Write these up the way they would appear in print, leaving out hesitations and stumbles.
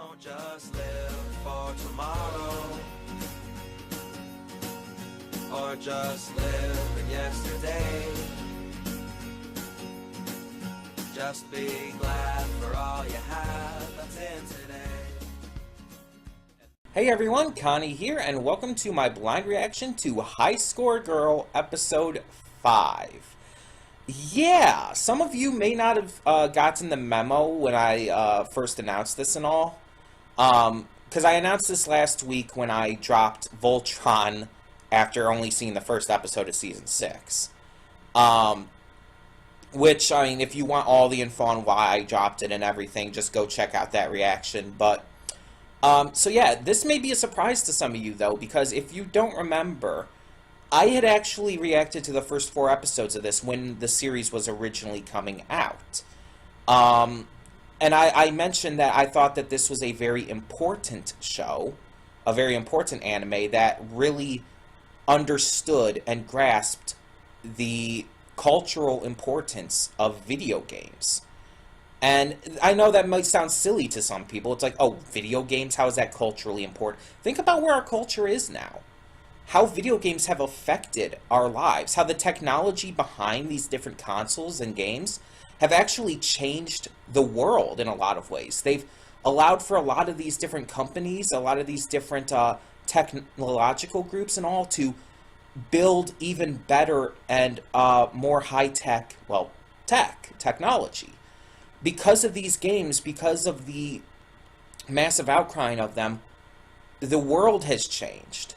Don't just live for tomorrow, or just live in yesterday. Just be glad for all you have that's in today. Hey everyone, Connie here, and welcome to my blind reaction to High Score Girl Episode 5. Yeah, some of you may not have gotten the memo when I first announced this and all. Because I announced this last week when I dropped Voltron after only seeing the first episode of Season 6. Which, I mean, if you want all the info on why I dropped it and everything, just go check out that reaction. But, so yeah, this may be a surprise to some of you, though, because if you don't remember, I had actually reacted to the first 4 episodes of this when the series was originally coming out. And I mentioned that I thought that this was a very important show, a very important anime that really understood and grasped the cultural importance of video games. And I know that might sound silly to some people. It's like, oh, video games, how is that culturally important? Think about where our culture is now. How video games have affected our lives. How the technology behind these different consoles and games have actually changed the world in a lot of ways. They've allowed for a lot of these different companies, a lot of these different technological groups and all to build even better and more high-tech, well, technology. Because of these games, because of the massive outcrying of them, the world has changed.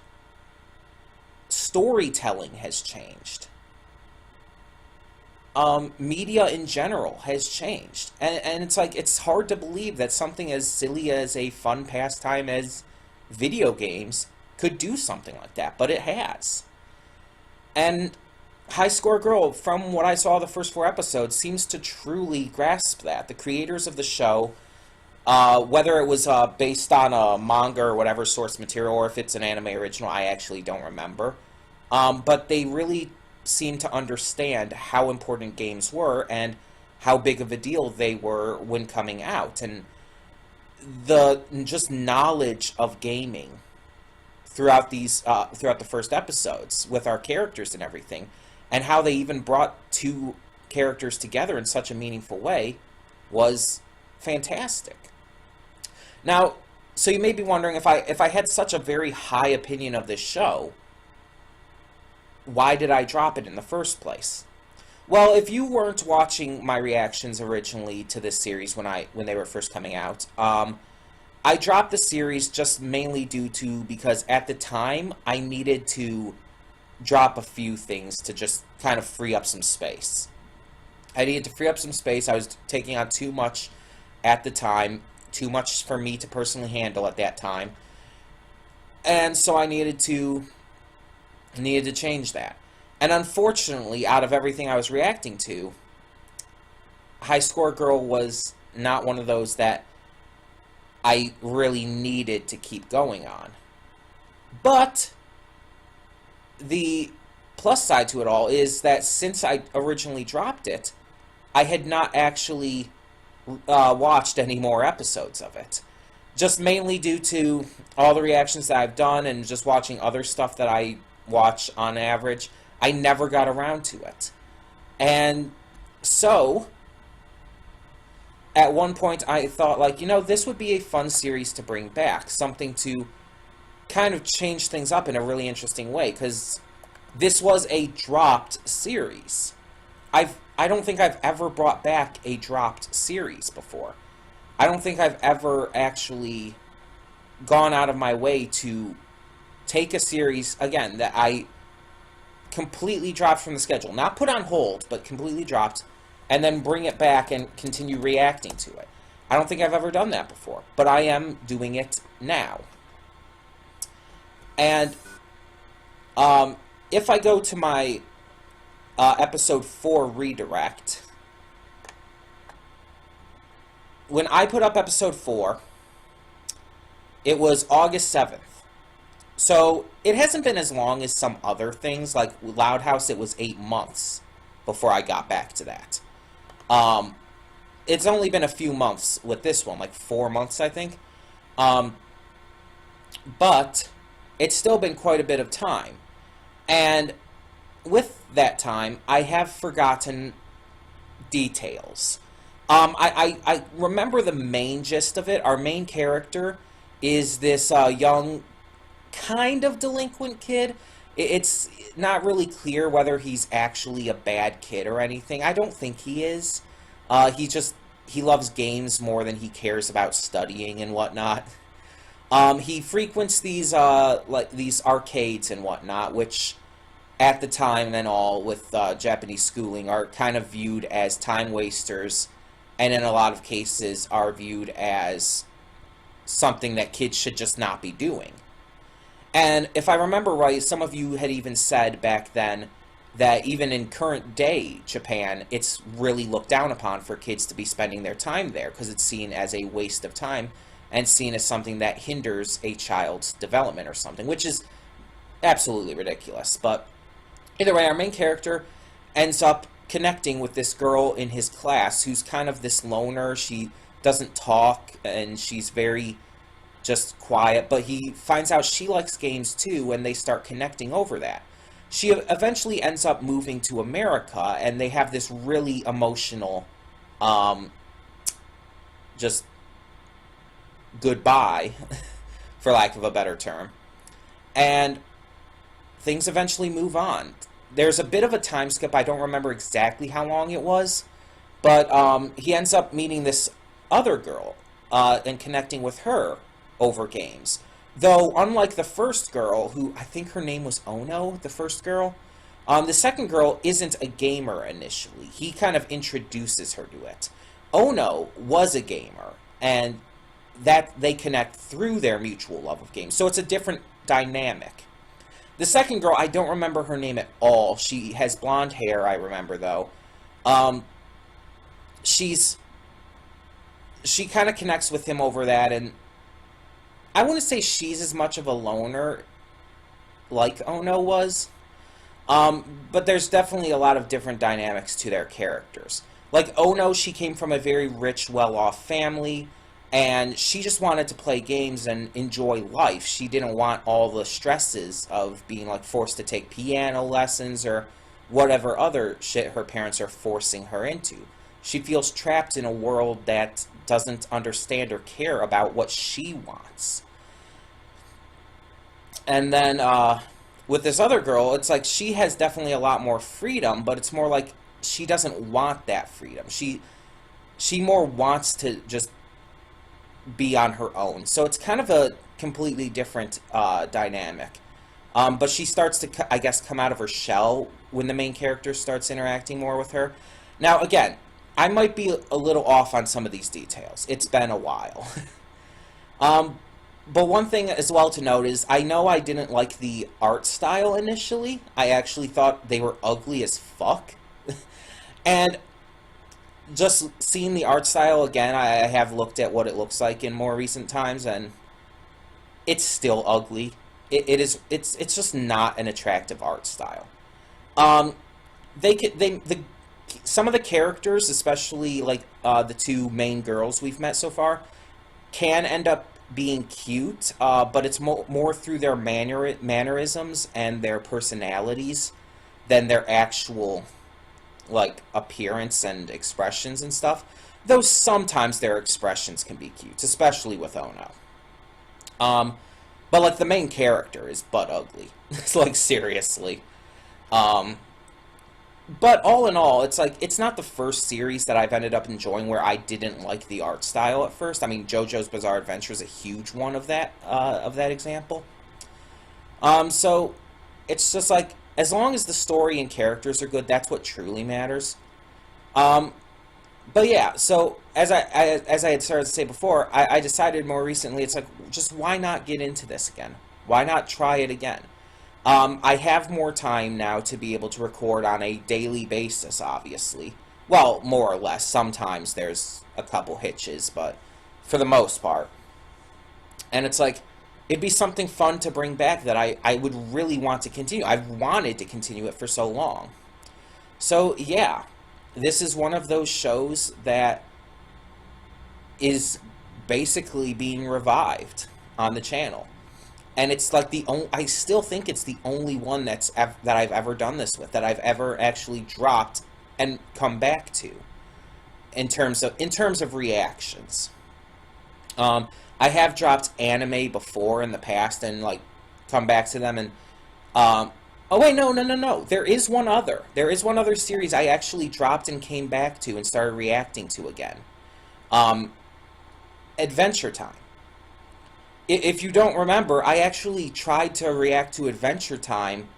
Storytelling has changed. Media in general has changed. And it's like, it's hard to believe that something as silly as a fun pastime as video games could do something like that, but it has. And High Score Girl, from what I saw the first 4 episodes, seems to truly grasp that. The creators of the show, whether it was based on a manga or whatever source material, or if it's an anime original, I actually don't remember. But they really seem to understand how important games were and how big of a deal they were when coming out. And the just knowledge of gaming throughout these throughout the first episodes with our characters and everything, and how they even brought 2 characters together in such a meaningful way was fantastic. Now, so you may be wondering, if I had such a very high opinion of this show, why did I drop it in the first place? Well, if you weren't watching my reactions originally to this series when they were first coming out, I dropped the series just mainly because at the time I needed to drop a few things to just kind of free up some space. I needed to free up some space. I was taking on too much at the time, too much for me to personally handle at that time. And so I needed to change that. And unfortunately, out of everything I was reacting to, High Score Girl was not one of those that I really needed to keep going on. But the plus side to it all is that since I originally dropped it, I had not actually watched any more episodes of it. Just mainly due to all the reactions that I've done and just watching other stuff that I watch on average, I never got around to it. And so at one point I thought, like, this would be a fun series to bring back, something to kind of change things up in a really interesting way, because this was a dropped series. I don't think I've ever brought back a dropped series before. I don't think I've ever actually gone out of my way to take a series, again, that I completely dropped from the schedule. Not put on hold, but completely dropped, and then bring it back and continue reacting to it. I don't think I've ever done that before, but I am doing it now. And if I go to my episode 4 redirect, when I put up episode 4, it was August 7th. So it hasn't been as long as some other things, like Loud House. It was 8 months before I got back to that. It's only been a few months with this one, like 4 months, I think. Um, but it's still been quite a bit of time. And with that time, I have forgotten details. I remember the main gist of it. Our main character is this young, kind of delinquent kid. It's not really clear whether he's actually a bad kid or anything. I don't think he is. He loves games more than he cares about studying and whatnot. He frequents these arcades and whatnot, which at the time and all with Japanese schooling are kind of viewed as time wasters, and in a lot of cases are viewed as something that kids should just not be doing. And if I remember right, some of you had even said back then that even in current day Japan, it's really looked down upon for kids to be spending their time there because it's seen as a waste of time and seen as something that hinders a child's development or something, which is absolutely ridiculous. But either way, our main character ends up connecting with this girl in his class who's kind of this loner. She doesn't talk and she's very just quiet, but he finds out she likes games too, and they start connecting over that. She eventually ends up moving to America, and they have this really emotional, just goodbye, for lack of a better term. And things eventually move on. There's a bit of a time skip. I don't remember exactly how long it was, but he ends up meeting this other girl and connecting with her over games. Though, unlike the first girl, who I think her name was Ono, the first girl, the second girl isn't a gamer initially. He kind of introduces her to it. Ono was a gamer, and that they connect through their mutual love of games. So it's a different dynamic. The second girl, I don't remember her name at all. She has blonde hair, I remember, though. She kind of connects with him over that, and I wouldn't say she's as much of a loner like Ono was, but there's definitely a lot of different dynamics to their characters. Like Ono, she came from a very rich, well-off family, and she just wanted to play games and enjoy life. She didn't want all the stresses of being like forced to take piano lessons or whatever other shit her parents are forcing her into. She feels trapped in a world that doesn't understand or care about what she wants. And then with this other girl, it's like she has definitely a lot more freedom, but it's more like she doesn't want that freedom. She more wants to just be on her own. So it's kind of a completely different dynamic. But she starts to, I guess, come out of her shell when the main character starts interacting more with her. Now, again, I might be a little off on some of these details. It's been a while. But one thing as well to note is I know I didn't like the art style initially. I actually thought they were ugly as fuck. And just seeing the art style again, I have looked at what it looks like in more recent times, and it's still ugly. It's just not an attractive art style. Some of the characters, especially like the two main girls we've met so far, can end up being cute, but it's more through their mannerisms and their personalities than their actual like appearance and expressions and stuff. Though sometimes their expressions can be cute, especially with Ono. But like the main character is butt ugly. It's like seriously. But all in all, it's like it's not the first series that I've ended up enjoying where I didn't like the art style at first. I mean, JoJo's Bizarre Adventure is a huge one of that example. So it's just like as long as the story and characters are good, that's what truly matters. But yeah, so as I had started to say before, I decided more recently, it's like, just why not get into this again? Why not try it again? I have more time now to be able to record on a daily basis, obviously. Well, more or less. Sometimes there's a couple hitches, but for the most part. And it's like, it'd be something fun to bring back that I would really want to continue. I've wanted to continue it for so long. So, yeah. This is one of those shows that is basically being revived on the channel. And it's like I still think it's the only one that I've ever done this with, that I've ever actually dropped and come back to in terms of reactions. I have dropped anime before in the past and like come back to them and oh wait, no. There is one other series I actually dropped and came back to and started reacting to again. Adventure Time. If you don't remember, I actually tried to react to Adventure Time,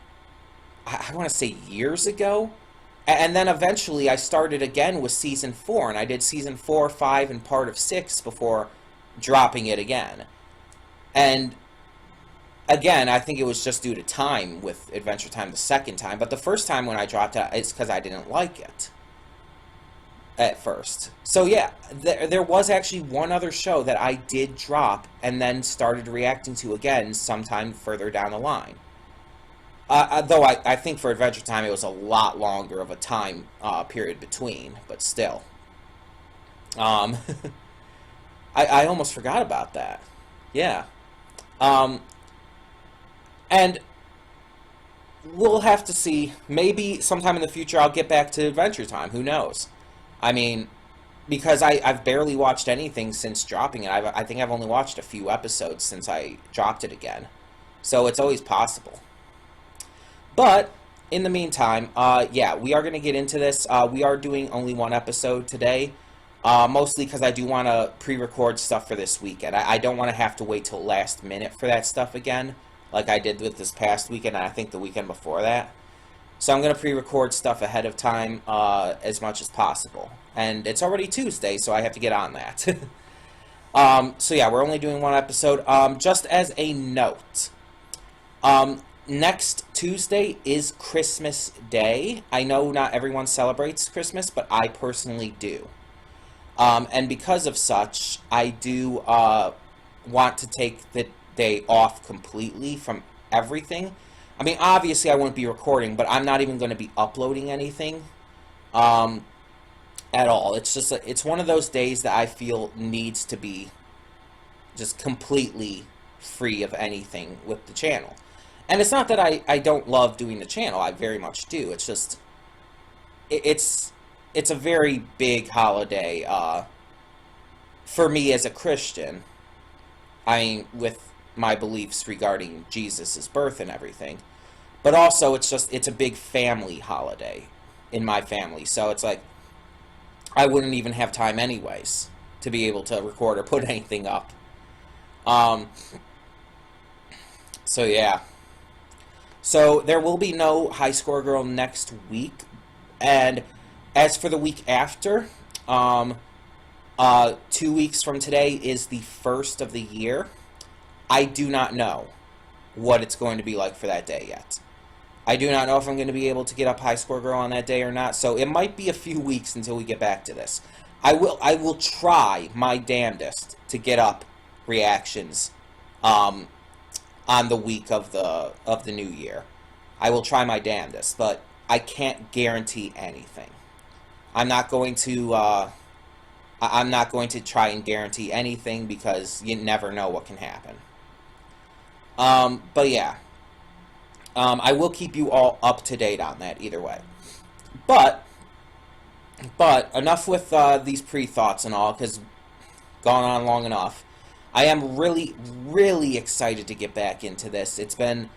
I want to say years ago. And then eventually I started again with Season 4, and I did Season 4, 5, and part of 6 before dropping it again. And again, I think it was just due to time with Adventure Time the second time, but the first time when I dropped it, it's because I didn't like it at first. So yeah, there was actually one other show that I did drop and then started reacting to again sometime further down the line. Though I think for Adventure Time it was a lot longer of a time period between, but still. I almost forgot about that. Yeah. And we'll have to see. Maybe sometime in the future I'll get back to Adventure Time. Who knows? I mean, because I've barely watched anything since dropping it. I think I've only watched a few episodes since I dropped it again. So it's always possible. But, in the meantime, yeah, we are going to get into this. We are doing only one episode today. Mostly because I do want to pre-record stuff for this weekend. I don't want to have to wait till last minute for that stuff again, like I did with this past weekend and I think the weekend before that. So I'm going to pre-record stuff ahead of time as much as possible. And it's already Tuesday, so I have to get on that. So yeah, we're only doing one episode. Just as a note, next Tuesday is Christmas Day. I know not everyone celebrates Christmas, but I personally do. And because of such, I do want to take the day off completely from everything. I mean, obviously I won't be recording, but I'm not even going to be uploading anything at all. It's just it's one of those days that I feel needs to be just completely free of anything with the channel. And it's not that I don't love doing the channel. I very much do. It's just it's a very big holiday for me as a Christian. I mean, with my beliefs regarding Jesus' birth and everything. But also, it's a big family holiday in my family. So it's like, I wouldn't even have time anyways to be able to record or put anything up. So yeah. So there will be no High Score Girl next week. And as for the week after, 2 weeks from today is the first of the year. I do not know what it's going to be like for that day yet. I do not know if I'm going to be able to get up High Score Girl on that day or not, so it might be a few weeks until we get back to this. I will try my damnedest to get up reactions on the week of the new year. I will try my damnedest, but I can't guarantee anything. I'm not going to try and guarantee anything because you never know what can happen. But yeah, I will keep you all up to date on that either way. But enough with these pre-thoughts and all, because gone on long enough. I am really, really excited to get back into this. It's been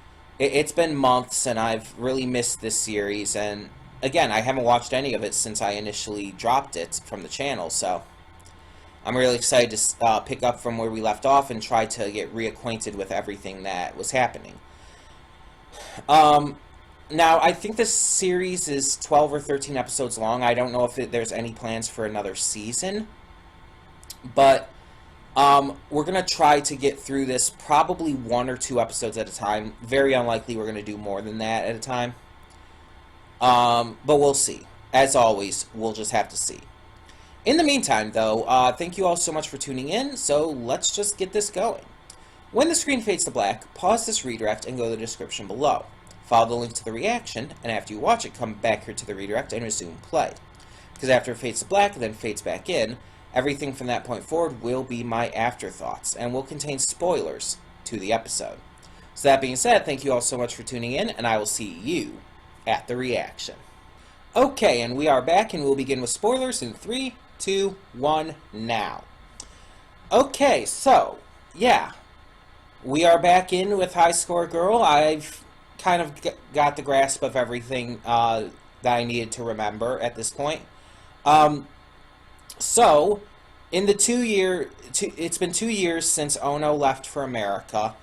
months, and I've really missed this series. And again, I haven't watched any of it since I initially dropped it from the channel, so I'm really excited to pick up from where we left off and try to get reacquainted with everything that was happening. Now, I think this series is 12 or 13 episodes long. I don't know if there's any plans for another season, but we're going to try to get through this probably 1 or 2 episodes at a time. Very unlikely we're going to do more than that at a time. But we'll see. As always, we'll just have to see. In the meantime, though, thank you all so much for tuning in, so let's just get this going. When the screen fades to black, pause this redirect and go to the description below. Follow the link to the reaction, and after you watch it, come back here to the redirect and resume play. Because after it fades to black, it then fades back in, Everything from that point forward will be my afterthoughts and will contain spoilers to the episode. So that being said, thank you all so much for tuning in, and I will see you at the reaction. Okay, and we are back, and we'll begin with spoilers in 3, 2, 1, now. Okay, so, yeah. We are back in with High Score Girl. I've kind of got the grasp of everything that I needed to remember at this point. So, in the it's been 2 years since Ono left for America,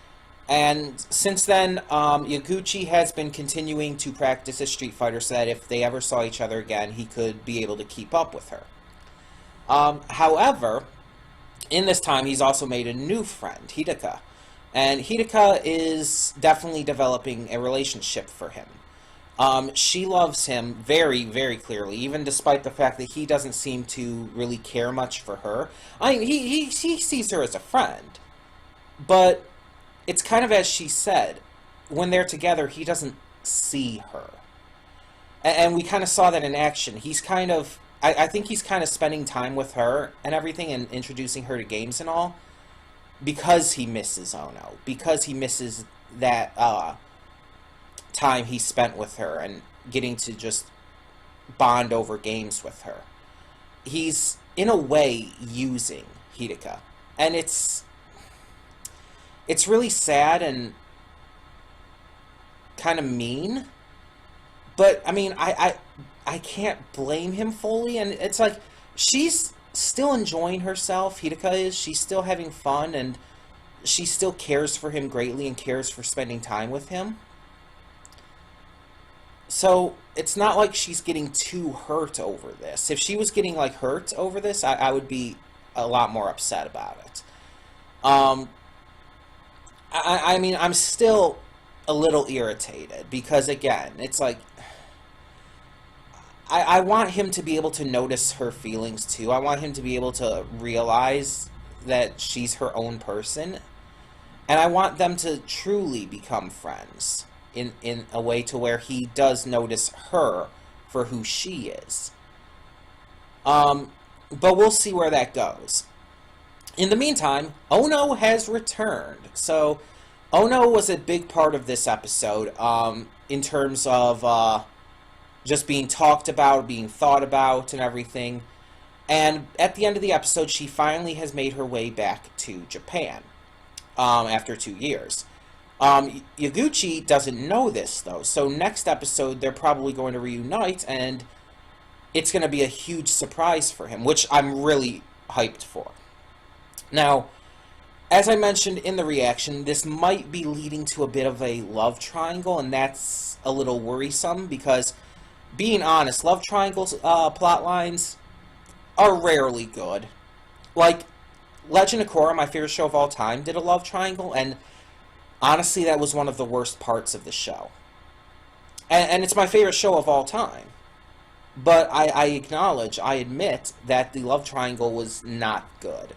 and since then, Yaguchi has been continuing to practice as Street Fighter so that if they ever saw each other again, he could be able to keep up with her. However, in this time, he's also made a new friend, Hideka. And Hideka is definitely developing a relationship for him. She loves him very, very clearly, even despite the fact that he doesn't seem to really care much for her. I mean, he sees her as a friend. But it's kind of as she said, when they're together, he doesn't see her. And we kind of saw that in action. He's kind of, I think he's kind of spending time with her and everything and introducing her to games and all because he misses Ono. Because he misses that time he spent with her and getting to just bond over games with her. He's, in a way, using Hideka. And it's really sad and kind of mean. But, I mean, I can't blame him fully. And it's like, she's still enjoying herself, Hideka is. She's still having fun, and she still cares for him greatly and cares for spending time with him. So, it's not like she's getting too hurt over this. If she was getting, like, hurt over this, I would be a lot more upset about it. I mean, I'm still a little irritated because, again, it's like, I want him to be able to notice her feelings too. I want him to be able to realize that she's her own person. And I want them to truly become friends in a way to where he does notice her for who she is. But we'll see where that goes. In the meantime, Ono has returned. So, Ono was a big part of this episode in terms of just being talked about, being thought about, and everything. And at the end of the episode, she finally has made her way back to Japan after 2 years. Yaguchi doesn't know this, though. So next episode, they're probably going to reunite, and it's going to be a huge surprise for him, which I'm really hyped for. Now, as I mentioned in the reaction, this might be leading to a bit of a love triangle, and that's a little worrisome because, being honest, love triangles plot lines are rarely good. Like, Legend of Korra, my favorite show of all time, did a love triangle, and honestly, that was one of the worst parts of the show. And it's my favorite show of all time. But I acknowledge, I admit, that the love triangle was not good.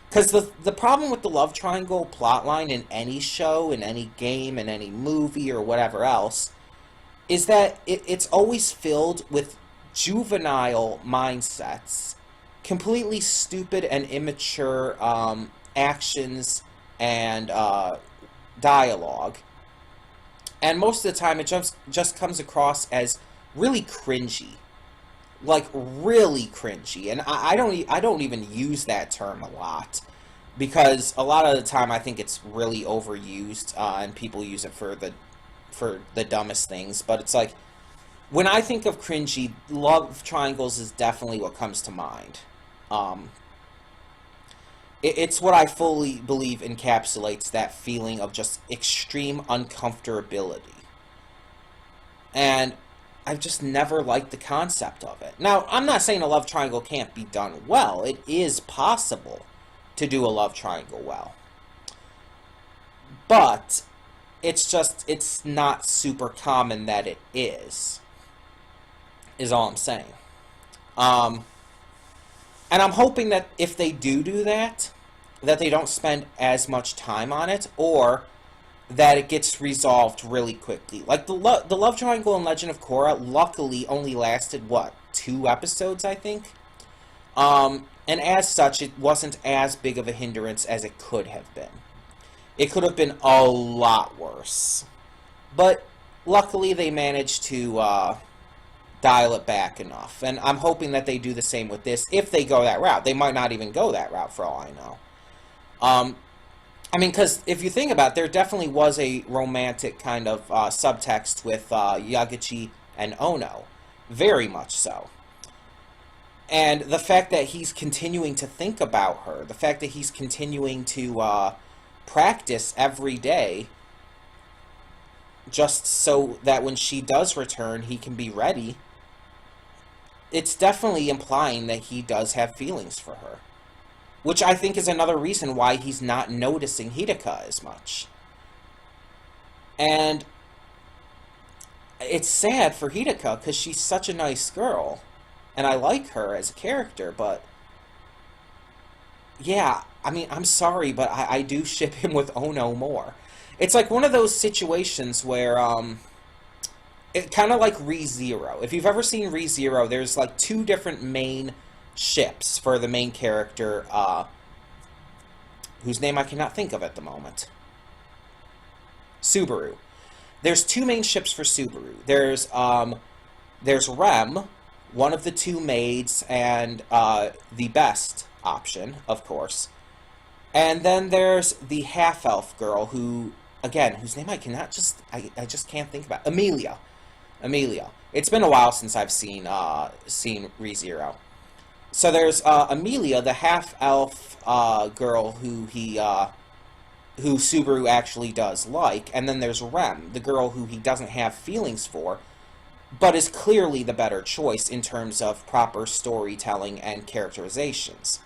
Because the problem with the love triangle plotline in any show, in any game, in any movie, or whatever else, is that it's always filled with juvenile mindsets, completely stupid and immature actions and dialogue. And most of the time, it just comes across as really cringy. Like, really cringy. And I don't even use that term a lot, because a lot of the time I think it's really overused, and people use it for the dumbest things. But it's like, when I think of cringy, love triangles is definitely what comes to mind. It's what I fully believe encapsulates that feeling of just extreme uncomfortability. And I've just never liked the concept of it. Now, I'm not saying a love triangle can't be done well. It is possible to do a love triangle well. But it's not super common that it is all I'm saying. And I'm hoping that if they do that, that they don't spend as much time on it, or that it gets resolved really quickly. Like, the love triangle in Legend of Korra, luckily, only lasted, 2 episodes, I think? And as such, it wasn't as big of a hindrance as it could have been. It could have been a lot worse. But luckily, they managed to dial it back enough. And I'm hoping that they do the same with this if they go that route. They might not even go that route for all I know. I mean, because if you think about it, there definitely was a romantic kind of subtext with Yaguchi and Ono. Very much so. And the fact that he's continuing to think about her, the fact that he's continuing to practice every day, just so that when she does return, he can be ready, it's definitely implying that he does have feelings for her. Which I think is another reason why he's not noticing Hidaka as much. And it's sad for Hidaka, because she's such a nice girl. And I like her as a character, but... yeah, I mean, I'm sorry, but I do ship him with Ono more. It's like one of those situations where, it kind of like ReZero. If you've ever seen ReZero, there's like two different main ships for the main character, whose name I cannot think of at the moment. Subaru. There's two main ships for Subaru. There's Rem, one of the two maids, and the best option, of course. And then there's the half-elf girl who, again, whose name I cannot just, I just can't think about. Amelia. It's been a while since I've seen ReZero. So there's Amelia, the half-elf girl who Subaru actually does like, and then there's Rem, the girl who he doesn't have feelings for, but is clearly the better choice in terms of proper storytelling and characterizations.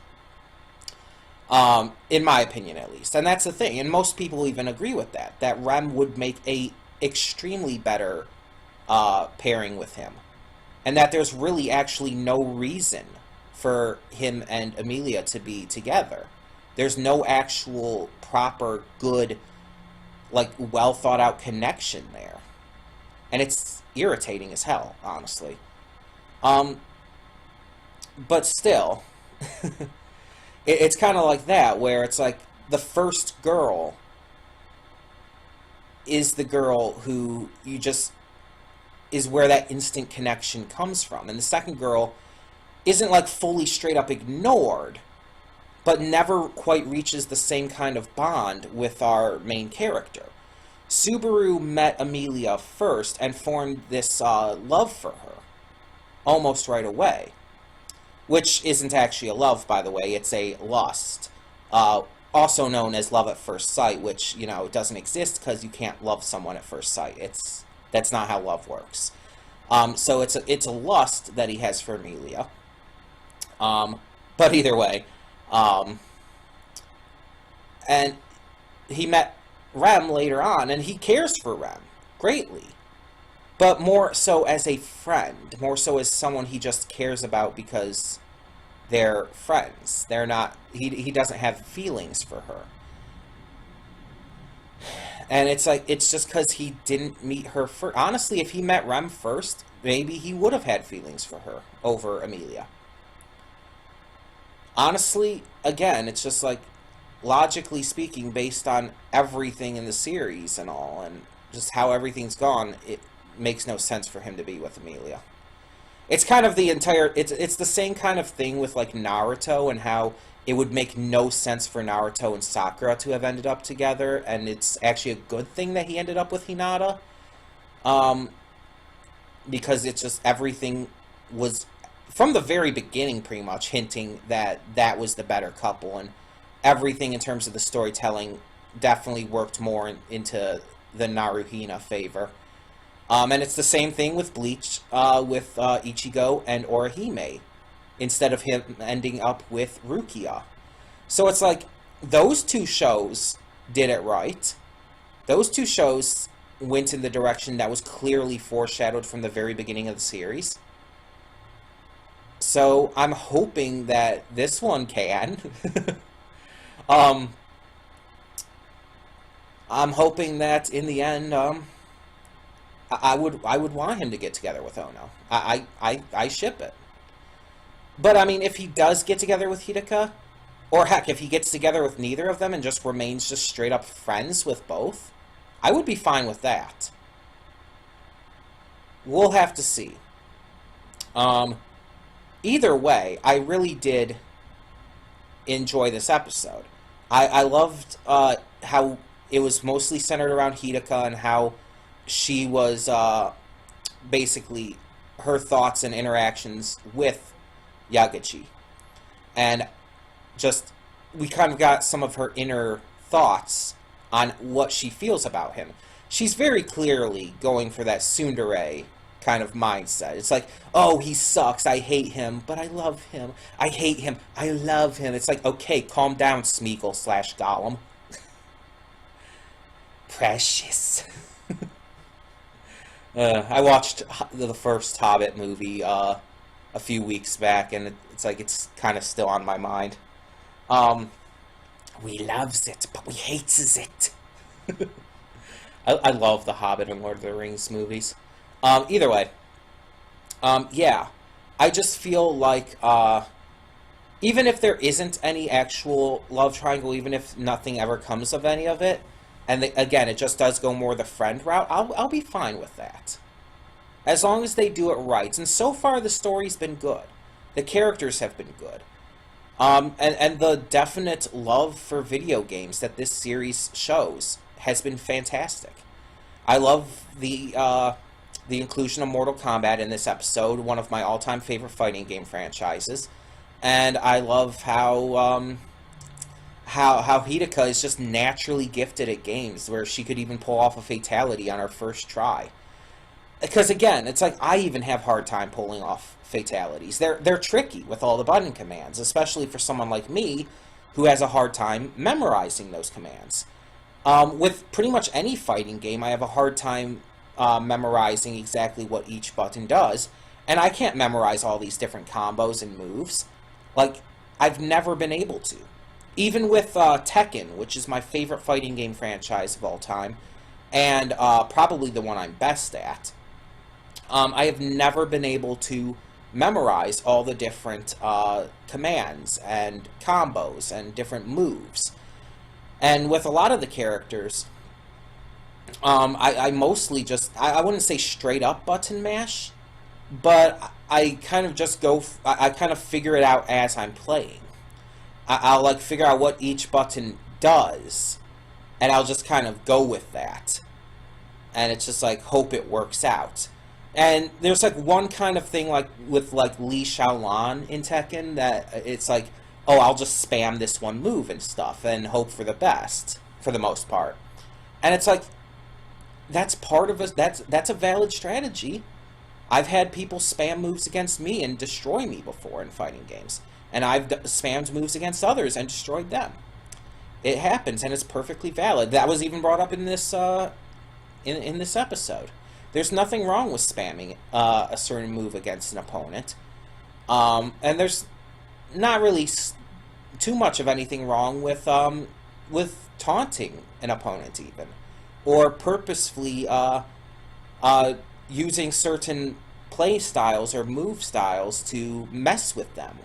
In my opinion, at least. And that's the thing, and most people even agree with that Rem would make a extremely better pairing with him. And that there's really actually no reason for him and Amelia to be together. There's no actual proper, good, like, well-thought-out connection there. And it's irritating as hell, honestly. But still, it's kind of like that, where it's like the first girl is the girl who you just is where that instant connection comes from. And the second girl isn't like fully straight up ignored, but never quite reaches the same kind of bond with our main character. Subaru met Amelia first and formed this love for her almost right away. Which isn't actually a love, by the way, it's a lust. Also known as love at first sight, which, you know, doesn't exist because you can't love someone at first sight. That's not how love works. So it's a lust that he has for Amelia. But either way, and he met Rem later on, and he cares for Rem greatly. But more so as a friend, more so as someone he just cares about because they're friends. They're not, he doesn't have feelings for her. And it's like, it's just because he didn't meet her first. Honestly, if he met Rem first, maybe he would have had feelings for her over Amelia. Honestly, again, it's just like, logically speaking, based on everything in the series and all, and just how everything's gone, it makes no sense for him to be with Amelia. It's kind of the entire, it's the same kind of thing with like Naruto and how it would make no sense for Naruto and Sakura to have ended up together, and it's actually a good thing that he ended up with Hinata. Because it's just everything was, from the very beginning pretty much, hinting that that was the better couple, and everything in terms of the storytelling definitely worked more into the Naruhina favor. And it's the same thing with Bleach, with Ichigo and Orihime, instead of him ending up with Rukia. So it's like, those two shows did it right. Those two shows went in the direction that was clearly foreshadowed from the very beginning of the series. So I'm hoping that this one can. I'm hoping that in the end, I would want him to get together with Ono. I ship it. But I mean, if he does get together with Hidaka, or heck, if he gets together with neither of them and just remains just straight up friends with both, I would be fine with that. We'll have to see. Either way, I really did enjoy this episode. I loved how it was mostly centered around Hidaka and how she was basically her thoughts and interactions with Yagachi. And just, we kind of got some of her inner thoughts on what she feels about him. She's very clearly going for that tsundere kind of mindset. It's like, oh, he sucks, I hate him, but I love him. I hate him, I love him. It's like, okay, calm down, Smeagol / Gollum. Precious. I watched the first Hobbit movie a few weeks back, and it's like, it's kind of still on my mind. We loves it, but we hates it. I love the Hobbit and Lord of the Rings movies. Either way, yeah, I just feel like, even if there isn't any actual love triangle, even if nothing ever comes of any of it, and again, it just does go more the friend route, I'll be fine with that. As long as they do it right. And so far, the story's been good. The characters have been good. And the definite love for video games that this series shows has been fantastic. I love the inclusion of Mortal Kombat in this episode, one of my all-time favorite fighting game franchises. And I love how Hidaka is just naturally gifted at games, where she could even pull off a fatality on her first try. Because again, it's like, I even have a hard time pulling off fatalities. They're tricky with all the button commands, especially for someone like me who has a hard time memorizing those commands. With pretty much any fighting game, I have a hard time memorizing exactly what each button does, and I can't memorize all these different combos and moves. Like, I've never been able to. Even with Tekken, which is my favorite fighting game franchise of all time, and probably the one I'm best at, I have never been able to memorize all the different commands and combos and different moves. And with a lot of the characters, I mostly just, I wouldn't say straight up button mash, but I kind of just go, I kind of figure it out as I'm playing. I'll like figure out what each button does, and I'll just kind of go with that. And it's just like, hope it works out. And there's like one kind of thing like with like Li Xiaolan in Tekken that it's like, oh, I'll just spam this one move and stuff and hope for the best for the most part. And it's like, that's part of us. That's a valid strategy. I've had people spam moves against me and destroy me before in fighting games, and I've spammed moves against others and destroyed them. It happens, and it's perfectly valid. That was even brought up in this in this episode. There's nothing wrong with spamming a certain move against an opponent, and there's not really too much of anything wrong with taunting an opponent even, or purposefully using certain play styles or move styles to mess with them.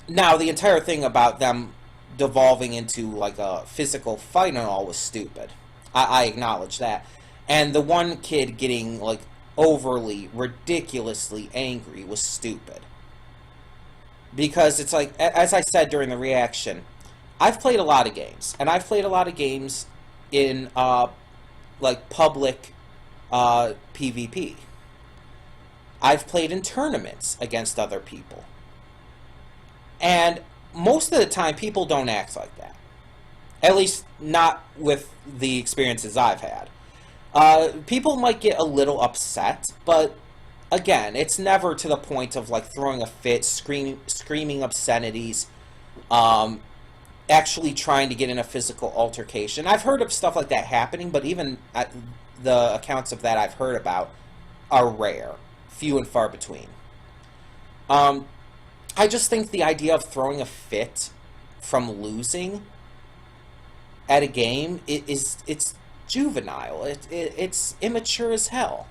Now, the entire thing about them devolving into like a physical fight and all was stupid. I acknowledge that. And the one kid getting like overly, ridiculously angry was stupid. Because it's like, as I said during the reaction, I've played a lot of games. And I've played a lot of games in like public PvP. I've played in tournaments against other people. And most of the time, people don't act like that. At least not with the experiences I've had. People might get a little upset, but again, it's never to the point of like throwing a fit, screaming obscenities, actually trying to get in a physical altercation. I've heard of stuff like that happening, but even the accounts of that I've heard about are rare, few and far between. I just think the idea of throwing a fit from losing at a game it's juvenile. It's immature as hell.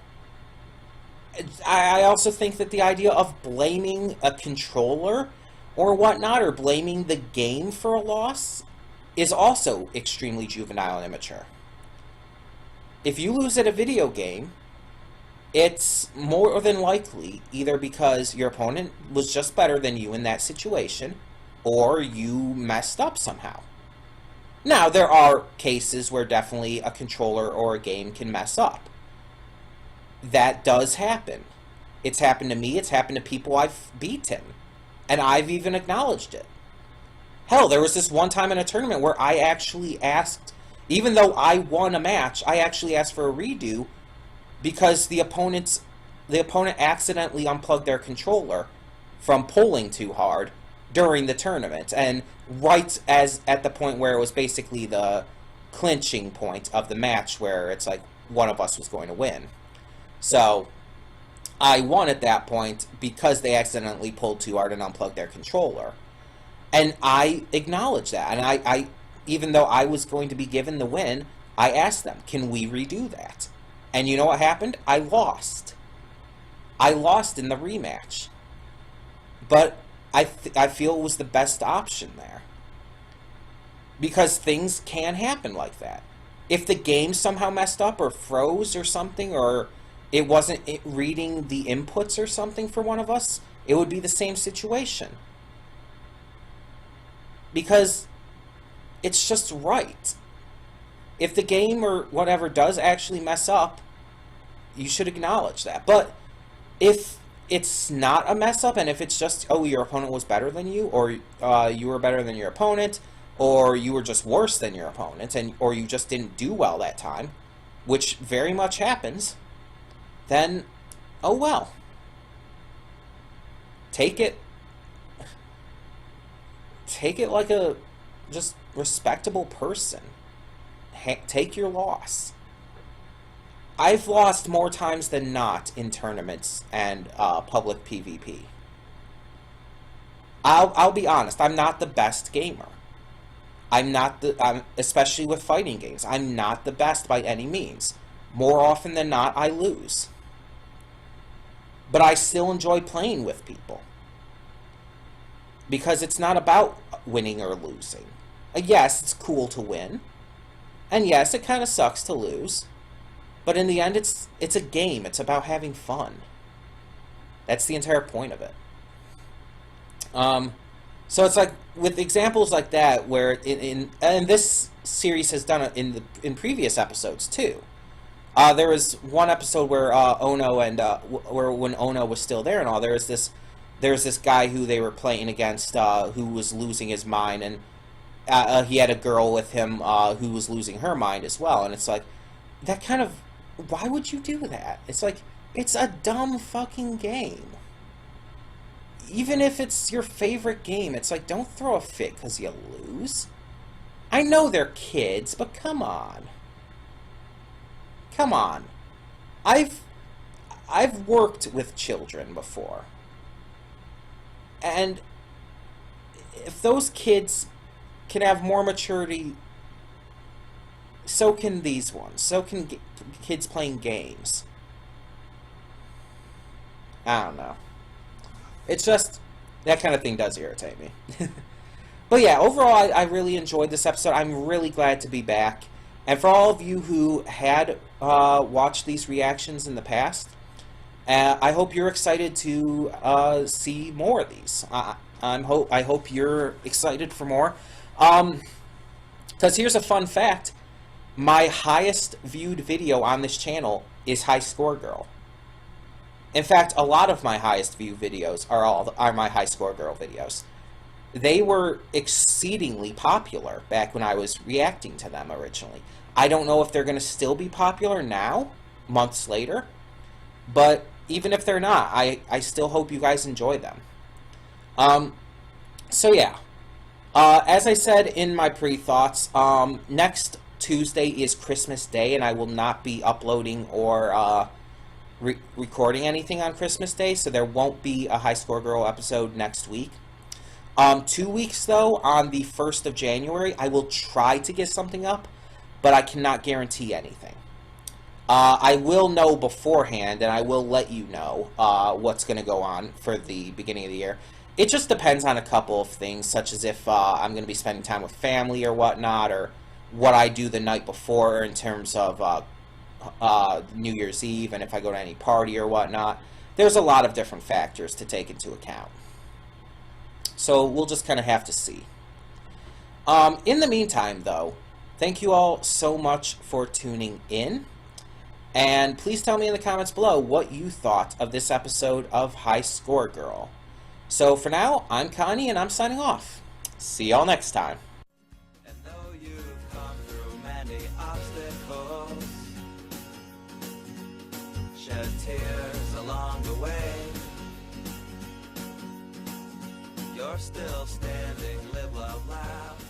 I also think that the idea of blaming a controller or whatnot, or blaming the game for a loss, is also extremely juvenile and immature. If you lose at a video game, it's more than likely either because your opponent was just better than you in that situation, or you messed up somehow. Now, there are cases where definitely a controller or a game can mess up. That does happen. It's happened to me, it's happened to people I've beaten, and I've even acknowledged it. Hell, there was this one time in a tournament where I actually asked, even though I won a match, I actually asked for a redo because the opponent accidentally unplugged their controller from pulling too hard during the tournament, and right as at the point where it was basically the clinching point of the match where it's like one of us was going to win. So I won at that point because they accidentally pulled too hard and unplugged their controller. And I acknowledged that. And I even though I was going to be given the win, I asked them, can we redo that? And you know what happened? I lost. I lost in the rematch. But I feel it was the best option there. Because things can happen like that. If the game somehow messed up or froze or something, or it wasn't reading the inputs or something for one of us, it would be the same situation. Because it's just right. If the game or whatever does actually mess up, you should acknowledge that. But if it's not a mess up, and if it's just, oh, your opponent was better than you, or you were better than your opponent, or you were just worse than your opponent, or you just didn't do well that time, which very much happens, then, oh well. Take it like a just respectable person. Take your loss. I've lost more times than not in tournaments and public PvP. I'll be honest, I'm not the best gamer. Especially with fighting games, I'm not the best by any means. More often than not, I lose. But I still enjoy playing with people. Because it's not about winning or losing. Yes, it's cool to win. And yes, it kind of sucks to lose. But in the end, it's a game. It's about having fun. That's the entire point of it. So it's like, with examples like that, where and this series has done it in previous episodes too. There was one episode where Ono and when Ono was still there and all, there's this guy who they were playing against who was losing his mind, and he had a girl with him who was losing her mind as well. And it's like, that kind of, why would you do that? It's like, it's a dumb fucking game. Even if it's your favorite game, it's like, don't throw a fit because you lose. I know they're kids, but come on. Come on. I've worked with children before. And if those kids can have more maturity, so can these ones. So can kids playing games. I don't know. It's just, that kind of thing does irritate me. But yeah, overall, I really enjoyed this episode. I'm really glad to be back. And for all of you who had watched these reactions in the past, I hope you're excited to see more of these. I hope you're excited for more. Because here's a fun fact. My highest viewed video on this channel is High Score Girl. In fact, a lot of my highest view videos are my High Score Girl videos. They were exceedingly popular back when I was reacting to them originally. I don't know if they're going to still be popular now, months later, but even if they're not, I still hope you guys enjoy them. So yeah, as I said in my pre-thoughts, next Tuesday is Christmas Day, and I will not be uploading or recording anything on Christmas Day, so there won't be a High Score Girl episode next week. 2 weeks, though, on the 1st of January, I will try to get something up, but I cannot guarantee anything. I will know beforehand, and I will let you know what's going to go on for the beginning of the year. It just depends on a couple of things, such as if I'm going to be spending time with family or whatnot, or what I do the night before in terms of New Year's Eve, and if I go to any party or whatnot. There's a lot of different factors to take into account. So we'll just kind of have to see. In the meantime, though, thank you all so much for tuning in. And please tell me in the comments below what you thought of this episode of High Score Girl. So for now, I'm Connie, and I'm signing off. See y'all next time. And though you've come through many obstacles, shed tears along the way, you're still standing, live, love, laugh.